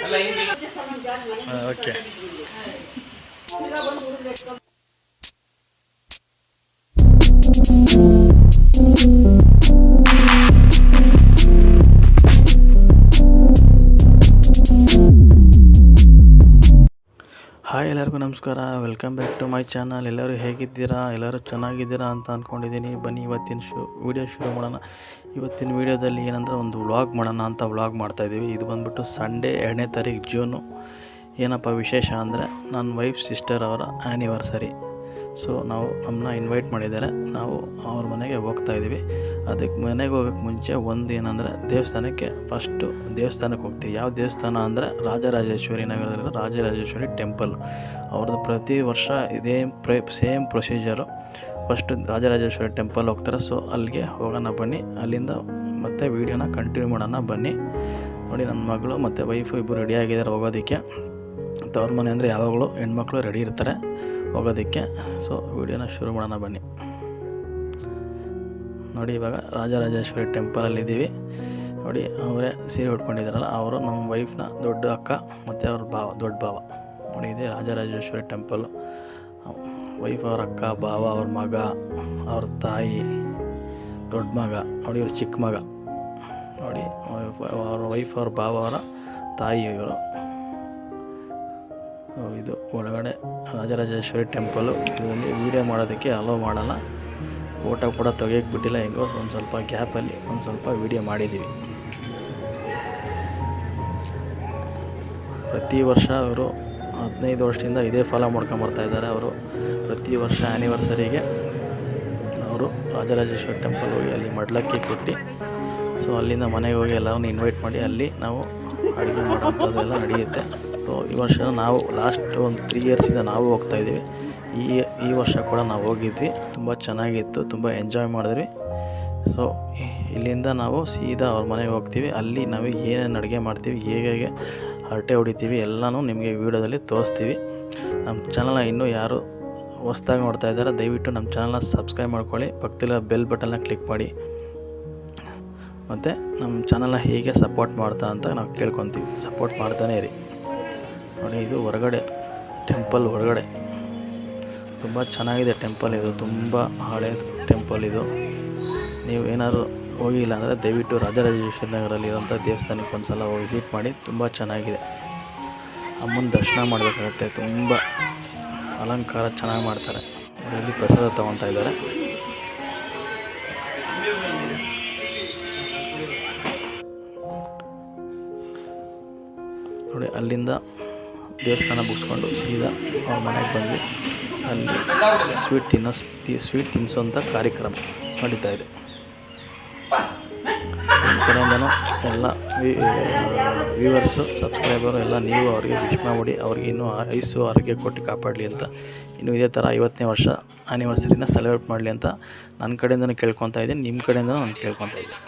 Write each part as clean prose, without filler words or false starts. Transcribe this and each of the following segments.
Okay. Hi, ಎಲ್ಲರಿಗೂ ನಮಸ್ಕಾರ. Welcome back to my channel. ಎಲ್ಲರೂ ಹೇಗಿದ್ದೀರಾ? ಎಲ್ಲರೂ ಚೆನ್ನಾಗಿದ್ದೀರಾ ಅಂತ ಅಂದ್ಕೊಂಡಿದ್ದೀನಿ. ಬನ್ನಿ ಇವತ್ತಿನ ವೀಡಿಯೋ ಶುರು ಮಾಡೋಣ. ಇವತ್ತಿನ ವೀಡಿಯೋದಲ್ಲಿ ಏನಂದರೆ ಒಂದು ವ್ಲಾಗ್ ಮಾಡೋಣ ಅಂತ ವ್ಲಾಗ್ ಮಾಡ್ತಾಯಿದ್ದೀವಿ. ಇದು ಬಂದುಬಿಟ್ಟು ಸಂಡೇ 2ನೇ ತಾರೀಕು ಜೂನು. ಏನಪ್ಪ ವಿಶೇಷ ಅಂದರೆ ನನ್ನ ವೈಫ್ ಸಿಸ್ಟರ್ ಅವರ ಆ್ಯನಿವರ್ಸರಿ. ಸೊ ನಮ್ಮನ್ನ ಇನ್ವೈಟ್ ಮಾಡಿದ್ದಾರೆ. ನಾವು ಅವ್ರ ಮನೆಗೆ ಹೋಗ್ತಾಯಿದ್ದೀವಿ. ಅದಕ್ಕೆ ಮನೆಗೆ ಹೋಗೋಕ್ಕೆ ಮುಂಚೆ ಒಂದು ಏನಂದರೆ ಫಸ್ಟು ದೇವಸ್ಥಾನಕ್ಕೆ ಹೋಗ್ತೀವಿ. ಯಾವ ದೇವಸ್ಥಾನ ಅಂದರೆ ರಾಜರಾಜೇಶ್ವರಿ ನಗರದಲ್ಲಿರೋ ರಾಜರಾಜೇಶ್ವರಿ ಟೆಂಪಲ್. ಅವ್ರದ್ದು ಪ್ರತಿ ವರ್ಷ ಇದೇ same procedure. First Rajarajeshwari temple ಹೋಗ್ತಾರೆ. ಸೊ ಅಲ್ಲಿಗೆ ಹೋಗೋಣ ಬನ್ನಿ. ಅಲ್ಲಿಂದ ಮತ್ತೆ ವೀಡಿಯೋನ ಕಂಟಿನ್ಯೂ ಮಾಡೋಣ ಬನ್ನಿ. ನೋಡಿ, ನನ್ನ ಮಗಳು ಮತ್ತು ವೈಫು ಇಬ್ಬರು ರೆಡಿಯಾಗಿದ್ದಾರೆ ಹೋಗೋದಕ್ಕೆ. ಅವ್ರ ಮನೆ ಅಂದರೆ ಯಾವಾಗಲೂ ಹೆಣ್ಮಕ್ಳು ರೆಡಿ ಇರ್ತಾರೆ ಹೋಗೋದಕ್ಕೆ. ಸೊ ವೀಡಿಯೋನ ಶುರು ಮಾಡೋಣ ಬನ್ನಿ. ನೋಡಿ, ಇವಾಗ ರಾಜರಾಜೇಶ್ವರಿ ಟೆಂಪಲಲ್ಲಿದ್ದೀವಿ. ನೋಡಿ, ಅವರೇ ಸೀರೆ ಉಟ್ಕೊಂಡಿದ್ದಾರಲ್ಲ, ಅವರು ನಮ್ಮ ವೈಫ್ನ ದೊಡ್ಡ ಅಕ್ಕ ಮತ್ತು ಅವ್ರ ದೊಡ್ಡ ಭಾವ. ನೋಡಿ, ಇದೆ ರಾಜರಾಜೇಶ್ವರಿ ಟೆಂಪಲ್ಲು. ವೈಫ್ ಅವ್ರ ಅಕ್ಕ, ಭಾವ, ಅವ್ರ ಮಗ, ಅವ್ರ ತಾಯಿ, ದೊಡ್ಡ ಮಗ. ನೋಡಿ, ಇವ್ರು ಚಿಕ್ಕ ಮಗ. ನೋಡಿ, ಅವ್ರ ವೈಫ್ ಅವ್ರ ಭಾವ ಅವರ ತಾಯಿ ಇವರು. ಇದು ಒಳಗಡೆ ರಾಜರಾಜೇಶ್ವರಿ ಟೆಂಪಲ್ಲು. ಇದರಲ್ಲಿ ವೀಡಿಯೋ ಮಾಡೋದಕ್ಕೆ ಅಲೋ ಮಾಡಲ್ಲ. ಫೋಟೋ ಕೂಡ ತೆಗಿಯೋಕ್ಕೆ ಬಿಟ್ಟಿಲ್ಲ. ಹೆಂಗೋ ಒಂದು ಸ್ವಲ್ಪ ಗ್ಯಾಪಲ್ಲಿ ಒಂದು ಸ್ವಲ್ಪ ವೀಡಿಯೋ ಮಾಡಿದ್ದೀವಿ. ಪ್ರತಿ ವರ್ಷ ಅವರು 15 ವರ್ಷದಿಂದ ಇದೇ ಫಾಲೋ ಮಾಡ್ಕೊಂಬರ್ತಾಯಿದ್ದಾರೆ. ಅವರು ಪ್ರತಿ ವರ್ಷ ಆ್ಯನಿವರ್ಸರಿಗೆ ಅವರು ರಾಜರಾಜೇಶ್ವರಿ ಟೆಂಪಲ್ ಹೋಗಿ ಅಲ್ಲಿ ಮಡ್ಲಕ್ಕಿ ಕೊಟ್ಟು, ಸೊ ಅಲ್ಲಿಂದ ಮನೆಗೆ ಹೋಗಿ ಎಲ್ಲರನ್ನ ಇನ್ವೈಟ್ ಮಾಡಿ ಅಲ್ಲಿ ನಾವು ಅಡುಗೆ ಮಾಡೋಂಥದ್ದೆಲ್ಲ ನಡೆಯುತ್ತೆ. ಸೊ ಈ ವರ್ಷ ನಾವು ಲಾಸ್ಟ್ ಒಂದು 3 ಇಯರ್ಸಿಂದ ನಾವು ಹೋಗ್ತಾಯಿದ್ದೀವಿ. ಈ ವರ್ಷ ಕೂಡ ನಾವು ಹೋಗಿದ್ವಿ. ತುಂಬ ಚೆನ್ನಾಗಿತ್ತು, ತುಂಬ ಎಂಜಾಯ್ ಮಾಡಿದ್ವಿ. ಸೊ ಇಲ್ಲಿಂದ ನಾವು ಸೀದಾ ಅವ್ರ ಮನೆಗೆ ಹೋಗ್ತೀವಿ. ಅಲ್ಲಿ ನಾವು ಏನೇನು ಅಡುಗೆ ಮಾಡ್ತೀವಿ, ಹೇಗೆ ಹರಟೆ ಹೊಡಿತೀವಿ ಎಲ್ಲನೂ ನಿಮಗೆ ವೀಡಿಯೋದಲ್ಲಿ ತೋರಿಸ್ತೀವಿ. ನಮ್ಮ ಚಾನಲ್ನ ಇನ್ನೂ ಯಾರು ಹೊಸ್ದಾಗಿ ನೋಡ್ತಾ ಇದ್ದಾರೆ, ದಯವಿಟ್ಟು ನಮ್ಮ ಚಾನಲ್ನ ಸಬ್ಸ್ಕ್ರೈಬ್ ಮಾಡ್ಕೊಳ್ಳಿ. ಪಕ್ಕದಲ್ಲಿರೋ ಬೆಲ್ ಬಟನ್ನ ಕ್ಲಿಕ್ ಮಾಡಿ. ಮತ್ತು ನಮ್ಮ ಚಾನಲ್ನ ಹೇಗೆ ಸಪೋರ್ಟ್ ಮಾಡ್ತಾ ಅಂತ ನಾವು ಕೇಳ್ಕೊತೀವಿ. ಸಪೋರ್ಟ್ ಮಾಡ್ತಾನೇ ಇರಿ. ನೋಡಿ, ಇದು ಹೊರಗಡೆ ಟೆಂಪಲ್ ಹೊರಗಡೆ ತುಂಬ ಚೆನ್ನಾಗಿದೆ ಟೆಂಪಲ್. ಇದು ತುಂಬ ಹಳೆ ಟೆಂಪಲ್ ಇದು. ನೀವು ಏನಾದರೂ ಹೋಗಿಲ್ಲ ಅಂದರೆ ದಯವಿಟ್ಟು ರಾಜರಾಜೇಶ್ವರಿ ನಗರಲ್ಲಿರೋಂಥ ದೇವಸ್ಥಾನಕ್ಕೆ ಒಂದು ಸಲ ವಿಸಿಟ್ ಮಾಡಿ. ತುಂಬ ಚೆನ್ನಾಗಿದೆ. ಅಮ್ಮನ ದರ್ಶನ ಮಾಡಬೇಕಾಗತ್ತೆ. ತುಂಬ ಅಲಂಕಾರ ಚೆನ್ನಾಗಿ ಮಾಡ್ತಾರೆ. ಇಲ್ಲಿ ಪ್ರಸಾದ ತೊಗೊತಾ ಇದ್ದಾರೆ. ನೋಡಿ, ಅಲ್ಲಿಂದ ದೇವಸ್ಥಾನ ಮುಗಿಸ್ಕೊಂಡು ಸೀದಾ ಅವ್ರ ಮನೆಗೆ ಬಂದು ಅಲ್ಲಿ ಸ್ವೀಟ್ ತಿನ್ನಿಸೋಂಥ ಕಾರ್ಯಕ್ರಮ ನಡೀತಾ ಇದೆ. ನಮ್ಮ ಕಡೆಯಿಂದನೂ ಎಲ್ಲ ವ್ಯೂವರ್ಸು, ಸಬ್ಸ್ಕ್ರೈಬರು ಎಲ್ಲ ನೀವು ಅವರಿಗೆ ವಿಶ್ ಮಾಡಿ, ಅವ್ರಿಗೆ ಇನ್ನೂ ಆಯುಸ್ಸು ಆರೋಗ್ಯ ಕೊಟ್ಟು ಕಾಪಾಡಲಿ ಅಂತ, ಇನ್ನೂ ಇದೇ ಥರ 50ನೇ ವರ್ಷ ಆ್ಯನಿವರ್ಸರಿನ ಸೆಲೆಬ್ರೇಟ್ ಮಾಡಲಿ ಅಂತ ನನ್ನ ಕಡೆಯಿಂದನೂ ಕೇಳ್ಕೊತಾ ಇದ್ದೀನಿ. ನಿಮ್ಮ ಕಡೆಯಿಂದನೂ ನಾನು ಕೇಳ್ಕೊತಾ ಇದ್ದೀನಿ.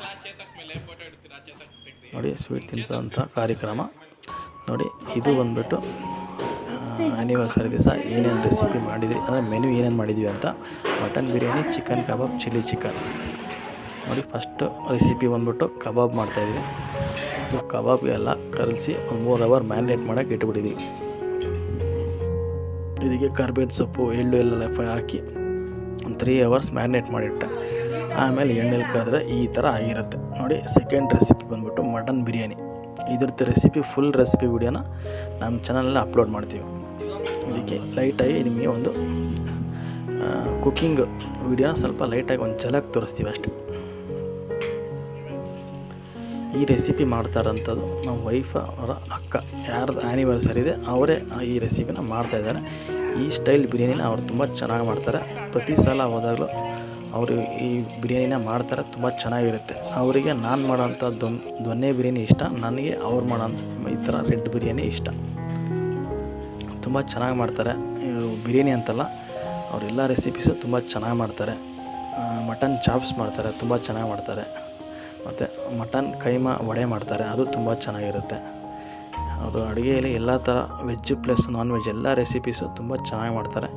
ನೋಡಿ, ಸ್ವೀಟ್ ತಿನ್ನಿಸೋಂಥ ಕಾರ್ಯಕ್ರಮ. ನೋಡಿ, ಇದು ಬಂದುಬಿಟ್ಟು ಆ್ಯನಿವರ್ಸರಿ ದಿವಸ ಏನೇನು ರೆಸಿಪಿ ಮಾಡಿದ್ವಿ ಅಂದರೆ ಮೆನು ಏನೇನು ಮಾಡಿದ್ವಿ ಅಂತ. ಮಟನ್ ಬಿರಿಯಾನಿ, ಚಿಕನ್ ಕಬಾಬ್, ಚಿಲ್ಲಿ ಚಿಕನ್. ನೋಡಿ, ಫಸ್ಟು ರೆಸಿಪಿ ಬಂದುಬಿಟ್ಟು ಕಬಾಬ್ ಮಾಡ್ತಾಯಿದ್ವಿ. ಇದು ಕಬಾಬ್ ಎಲ್ಲ ಕಲಸಿ ಒಂದು 3 ಅವರ್ ಮ್ಯಾರಿನೇಟ್ ಮಾಡೋಕ್ಕೆ ಇಟ್ಬಿಟ್ಟಿದ್ವಿ. ಇದಕ್ಕೆ ಕರ್ಬೇವಿನ ಸೊಪ್ಪು, ಎಳ್ಳು ಎಲ್ಲ ಹಾಕಿ ಒಂದು 3 ಅವರ್ಸ್ ಮ್ಯಾರಿನೇಟ್ ಮಾಡಿಟ್ಟೆ. ಆಮೇಲೆ ಎಣ್ಣೆಲಿ ಕರೆದ್ರೆ ಈ ಥರ ಆಗಿರುತ್ತೆ. ನೋಡಿ, ಸೆಕೆಂಡ್ ರೆಸಿಪಿ ಬಂದುಬಿಟ್ಟು ಮಟನ್ ಬಿರಿಯಾನಿ. ಇದ್ರದ್ದು ರೆಸಿಪಿ ಫುಲ್ ರೆಸಿಪಿ ವೀಡಿಯೋನ ನಮ್ಮ ಚಾನಲಲ್ಲಿ ಅಪ್ಲೋಡ್ ಮಾಡ್ತೀವಿ. ಇದಕ್ಕೆ ಲೈಟಾಗಿ ನಿಮಗೆ ಒಂದು ಕುಕ್ಕಿಂಗ್ ವೀಡಿಯೋನ ಸ್ವಲ್ಪ ಲೈಟಾಗಿ ಒಂದು ಝಲಕ್ ತೋರಿಸ್ತೀವಿ ಅಷ್ಟೇ. ಈ ರೆಸಿಪಿ ಮಾಡ್ತಾರಂಥದ್ದು ನಮ್ಮ ವೈಫ್ ಅವರ ಅಕ್ಕ. ಯಾರ್ದು ಆ್ಯನಿವರ್ಸರಿ ಇದೆ ಅವರೇ ಈ ರೆಸಿಪಿನ ಮಾಡ್ತಾಯಿದ್ದಾರೆ. ಈ ಸ್ಟೈಲ್ ಬಿರಿಯಾನಿನ ಅವ್ರು ತುಂಬ ಚೆನ್ನಾಗಿ ಮಾಡ್ತಾರೆ. ಪ್ರತಿ ಸಲ ಹೋದಾಗಲೂ ಅವರು ಈ ಬಿರಿಯಾನಿನ ಮಾಡ್ತಾರೆ. ತುಂಬ ಚೆನ್ನಾಗಿರುತ್ತೆ. ಅವರಿಗೆ ನಾನು ಮಾಡೋಂಥ ದೊನ್ನೆ ಬಿರಿಯಾನಿ ಇಷ್ಟ, ನನಗೆ ಅವ್ರು ಮಾಡೋಂಥ ಈ ಥರ ರೆಡ್ ಬಿರಿಯಾನಿ ಇಷ್ಟ. ತುಂಬ ಚೆನ್ನಾಗಿ ಮಾಡ್ತಾರೆ. ಬಿರಿಯಾನಿ ಅಂತಲ್ಲ, ಅವರೆಲ್ಲ ರೆಸಿಪೀಸು ತುಂಬ ಚೆನ್ನಾಗಿ ಮಾಡ್ತಾರೆ. ಮಟನ್ ಚಾಪ್ಸ್ ಮಾಡ್ತಾರೆ, ತುಂಬ ಚೆನ್ನಾಗಿ ಮಾಡ್ತಾರೆ. ಮತ್ತು ಮಟನ್ ಕೈಮಾ ವಡೆ ಮಾಡ್ತಾರೆ, ಅದು ತುಂಬ ಚೆನ್ನಾಗಿರುತ್ತೆ. ಅವರು ಅಡುಗೆಯಲ್ಲಿ ಎಲ್ಲ ಥರ ವೆಜ್ ಪ್ಲಸ್ ನಾನ್ ವೆಜ್ ಎಲ್ಲ ರೆಸಿಪೀಸು ತುಂಬ ಚೆನ್ನಾಗಿ ಮಾಡ್ತಾರೆ.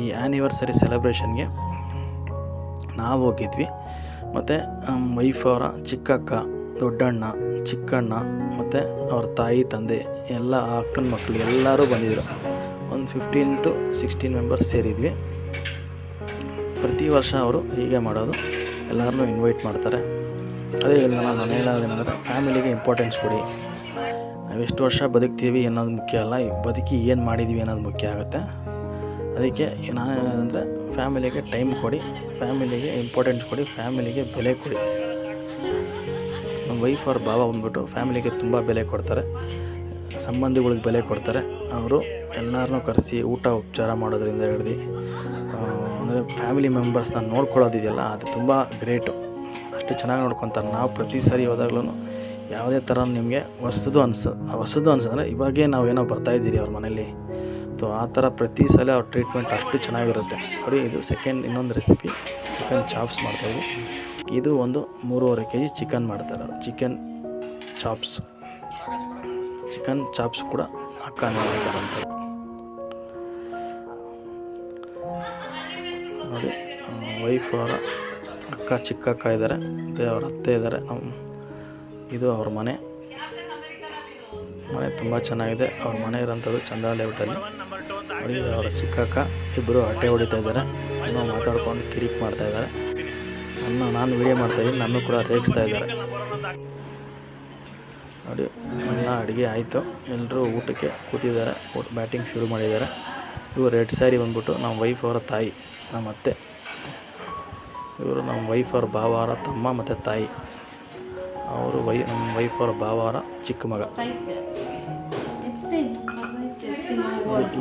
ಈ ಆ್ಯನಿವರ್ಸರಿ ಸೆಲೆಬ್ರೇಷನ್ಗೆ ನಾವು ಹೋಗಿದ್ವಿ. ಮತ್ತು ನಮ್ಮ ವೈಫ್ ಅವರ ಚಿಕ್ಕಕ್ಕ ದೊಡ್ಡಣ್ಣ, ಚಿಕ್ಕಣ್ಣ ಮತ್ತು ಅವ್ರ ತಾಯಿ ತಂದೆ ಎಲ್ಲ ಅಕ್ಕನ ಮಕ್ಕಳು ಎಲ್ಲರೂ ಬಂದಿದ್ದರು. ಒಂದು 15 to 16 ಮೆಂಬರ್ಸ್ ಸೇರಿದ್ವಿ. ಪ್ರತಿ ವರ್ಷ ಅವರು ಹೀಗೆ ಮಾಡೋದು, ಎಲ್ಲರನ್ನೂ ಇನ್ವೈಟ್ ಮಾಡ್ತಾರೆ. ಅದೇ ನಾನು ಹೇಳೋದೇನೆಂದರೆ ಫ್ಯಾಮಿಲಿಗೆ ಇಂಪಾರ್ಟೆನ್ಸ್ ಕೊಡಿ. ನಾವು ಎಷ್ಟು ವರ್ಷ ಬದುಕ್ತೀವಿ ಅನ್ನೋದು ಮುಖ್ಯ ಅಲ್ಲ, ಬದುಕಿ ಏನು ಮಾಡಿದ್ದೀವಿ ಅನ್ನೋದು ಮುಖ್ಯ ಆಗುತ್ತೆ. ಅದಕ್ಕೆ ನಾನು ಹೇಳೋದಂದರೆ ಫ್ಯಾಮಿಲಿಗೆ ಟೈಮ್ ಕೊಡಿ, ಫ್ಯಾಮಿಲಿಗೆ ಇಂಪಾರ್ಟೆನ್ಸ್ ಕೊಡಿ, ಫ್ಯಾಮಿಲಿಗೆ ಬೆಲೆ ಕೊಡಿ. ನಮ್ಮ ವೈಫ್ ಅವ್ರ ಭಾವ ಬಂದ್ಬಿಟ್ಟು ಫ್ಯಾಮಿಲಿಗೆ ತುಂಬ ಬೆಲೆ ಕೊಡ್ತಾರೆ, ಸಂಬಂಧಿಗಳಿಗೆ ಬೆಲೆ ಕೊಡ್ತಾರೆ. ಅವರು ಎಲ್ಲರನ್ನೂ ಕರೆಸಿ ಊಟ ಉಪಚಾರ ಮಾಡೋದ್ರಿಂದ ಹಿಡ್ದು ಅಂದರೆ ಫ್ಯಾಮಿಲಿ ಮೆಂಬರ್ಸ್ನ ನೋಡ್ಕೊಳ್ಳೋದಿದೆಯಲ್ಲ, ಅದು ತುಂಬ ಗ್ರೇಟು. ಅಷ್ಟು ಚೆನ್ನಾಗಿ ನೋಡ್ಕೊತಾರೆ. ನಾವು ಪ್ರತಿ ಸಾರಿ ಹೋದಾಗ್ಲೂ ಯಾವುದೇ ಥರ ನಿಮಗೆ ಹೊಸದು ಅನ್ಸಿದ್ರೆ ಇವಾಗೇ ನಾವೇನೋ ಬರ್ತಾಯಿದ್ದೀರಿ ಅವ್ರ ಮನೇಲಿ, ಆ ಥರ ಪ್ರತಿ ಸಲ ಅವ್ರ ಟ್ರೀಟ್ಮೆಂಟ್ ಅಷ್ಟು ಚೆನ್ನಾಗಿರುತ್ತೆ. ನೋಡಿ, ಇದು ಇನ್ನೊಂದು ರೆಸಿಪಿ ಚಿಕನ್ ಚಾಪ್ಸ್ ಮಾಡ್ತಾಯಿದ್ವಿ. ಇದು ಒಂದು 3.5 kg ಚಿಕನ್ ಮಾಡ್ತಾರೆ. ಚಿಕನ್ ಚಾಪ್ಸ್ ಕೂಡ ಅಕ್ಕ ಮಾಡ್ತಾರಂತೆ. ನೋಡಿ, ವೈಫ್ ಅವರ ಅಕ್ಕ, ಚಿಕ್ಕಕ್ಕ ಇದ್ದಾರೆ, ಮತ್ತು ಅವ್ರ ಅತ್ತೆ ಇದ್ದಾರೆ. ಇದು ಅವ್ರ ಮನೆ ತುಂಬ ಚೆನ್ನಾಗಿದೆ. ಅವ್ರ ಮನೆ ಇರೋಂಥದ್ದು ಚಂದ್ರ ಲೇಔಟಲ್ಲಿ. ನೋಡಿ, ಅವರ ಚಿಕ್ಕಕ್ಕ ಇಬ್ಬರು ಹರಟೆ ಹೊಡಿತಾ ಇದ್ದಾರೆ, ಏನೋ ಮಾತಾಡ್ಕೊಂಡು ಕಿರಿಕ್ ಮಾಡ್ತಾಯಿದ್ದಾರೆ. ನಾನು ವಿಡಿಯೋ ಮಾಡ್ತಾಯಿದ್ದೀನಿ, ನನ್ನೂ ಕೂಡ ರೇಗಿಸ್ತಾ ಇದ್ದಾರೆ. ನೋಡಿ, ಎಲ್ಲ ಅಡುಗೆ ಆಯಿತು, ಎಲ್ಲರೂ ಊಟಕ್ಕೆ ಕೂತಿದ್ದಾರೆ, ಬ್ಯಾಟಿಂಗ್ ಶುರು ಮಾಡಿದ್ದಾರೆ. ಇವರು ರೆಡ್ ಸ್ಯಾರಿ ಬಂದ್ಬಿಟ್ಟು ನಮ್ಮ ವೈಫ್ ಅವರ ತಾಯಿ, ನಮ್ಮ ಅತ್ತೆ. ಇವರು ನಮ್ಮ ವೈಫ್ ಅವ್ರ ಭಾವ ಅವರ ತಮ್ಮ ಮತ್ತು ತಾಯಿ. ಅವರು ನಮ್ಮ ವೈಫ್ ಅವರ ಭಾವ ಅವರ ಚಿಕ್ಕ ಮಗ.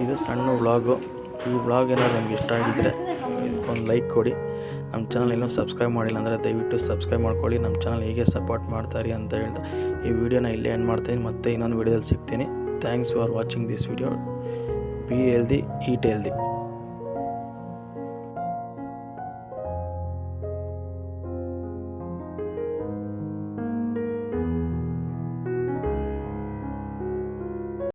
ಇದು ಸಣ್ಣ ವ್ಲಾಗು. ಈ ವ್ಲಾಗ್ ಏನಾದ್ರು ನಿಮ್ಗೆ ಇಷ್ಟ ಆಗಿದ್ದರೆ ಒಂದು ಲೈಕ್ ಕೊಡಿ. ನಮ್ಮ ಚಾನಲ್ ಇನ್ನೂ ಸಬ್ಸ್ಕ್ರೈಬ್ ಮಾಡಿಲ್ಲ ಅಂದರೆ ದಯವಿಟ್ಟು ಸಬ್ಸ್ಕ್ರೈಬ್ ಮಾಡ್ಕೊಳ್ಳಿ. ನಮ್ಮ ಚಾನಲ್ ಹೀಗೆ ಸಪೋರ್ಟ್ ಮಾಡ್ತಾರಿ ಅಂತ ಹೇಳ್ತಾ ಈ ವಿಡಿಯೋನ ಇಲ್ಲೇ ಎಂಡ್ ಮಾಡ್ತೀನಿ. ಮತ್ತೆ ಇನ್ನೊಂದು ವಿಡಿಯೋದಲ್ಲಿ ಸಿಗ್ತೀನಿ. Thanks for watching this video. Be healthy, eat healthy.